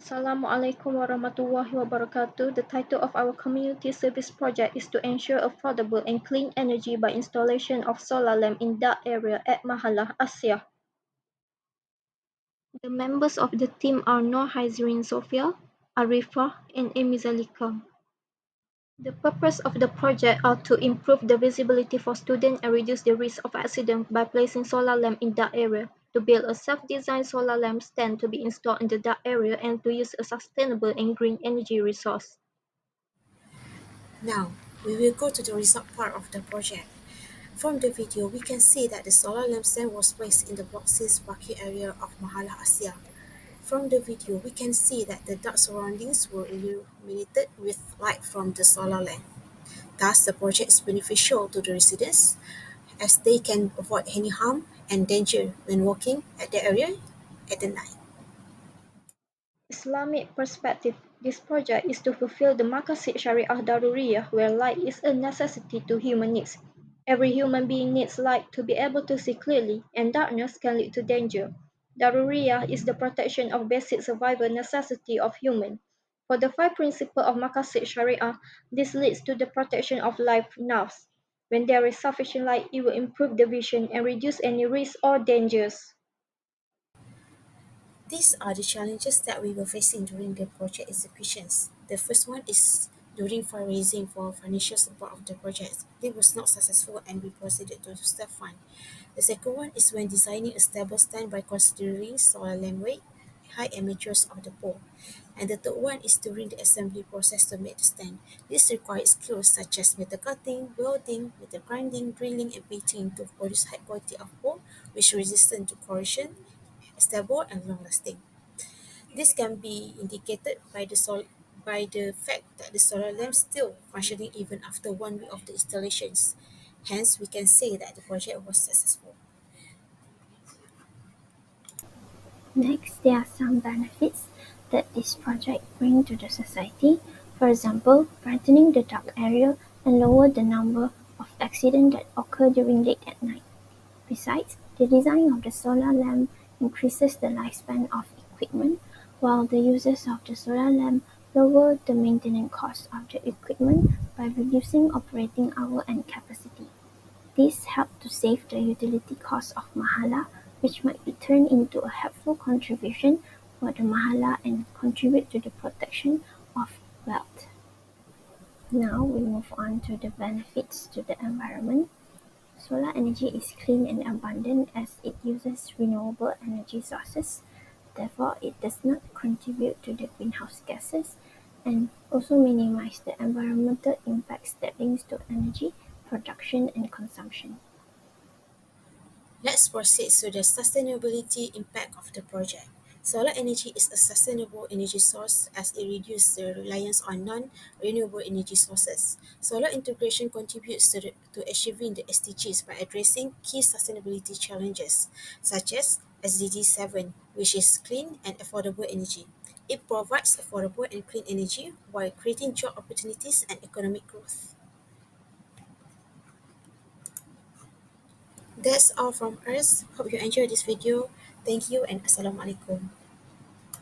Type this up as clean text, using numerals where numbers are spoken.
Assalamualaikum warahmatullahi wabarakatuh. The title of our community service project is to ensure affordable and clean energy by installation of solar lamp in dark area at Mahallah, Asiah. The members of the team are SOFIAN, ARIFAH, and ZALIKHA. The purpose of the project are to improve the visibility for students and reduce the risk of accident by placing solar lamp in dark area, to build a self-designed solar lamp stand to be installed in the dark area, and to use a sustainable and green energy resource. Now, we will go to the result part of the project. From the video, we can see that the solar lampstand was placed in the Block 6 parking area of Mahallah Asia. From the video, we can see that the dark surroundings were illuminated with light from the solar lamp. Thus, the project is beneficial to the residents as they can avoid any harm and danger when walking at the area at the night. Islamic perspective, this project is to fulfill the Maqasid Syariah Daruriyah where light is a necessity to human needs. Every human being needs light to be able to see clearly, and darkness can lead to danger. Daruriyah is the protection of basic survival necessity of human. For the five principles of Maqasid Syariah, this leads to the protection of life nafs. When there is sufficient light, it will improve the vision and reduce any risks or dangers. These are the challenges that we were facing during the project executions. The first one is during fundraising for financial support of the project. It was not successful and we proceeded to step fund. The second one is when designing a stable stand by considering solar lamp weight, height and measures of the pole. And the third one is during the assembly process to make the stand. This requires skills such as metal cutting, welding, metal grinding, drilling and painting to produce high quality of pole which resistant to corrosion, stable and long-lasting. This can be indicated by the fact that the solar lamp still functioning even after 1 week of the installations. Hence, we can say that the project was successful. Next, there are some benefits that this project brings to the society. For example, brightening the dark area and lower the number of accidents that occur during late at night. Besides, the design of the solar lamp increases the lifespan of equipment, while the uses of the solar lamp lower the maintenance cost of the equipment by reducing operating hour and capacity. This helped to save the utility costs of Mahallah, which might be turned into a helpful contribution for the Mahallah and contribute to the protection of wealth. Now we move on to the benefits to the environment. Solar energy is clean and abundant as it uses renewable energy sources. Therefore, it does not contribute to the greenhouse gases and also minimize the environmental impacts that links to energy production and consumption. Let's proceed to the sustainability impact of the project. Solar energy is a sustainable energy source as it reduces the reliance on non-renewable energy sources. Solar integration contributes to achieving the SDGs by addressing key sustainability challenges, such as SDG 7, which is clean and affordable energy. It provides affordable and clean energy while creating job opportunities and economic growth. That's all from us. Hope you enjoyed this video. Thank you and Assalamualaikum.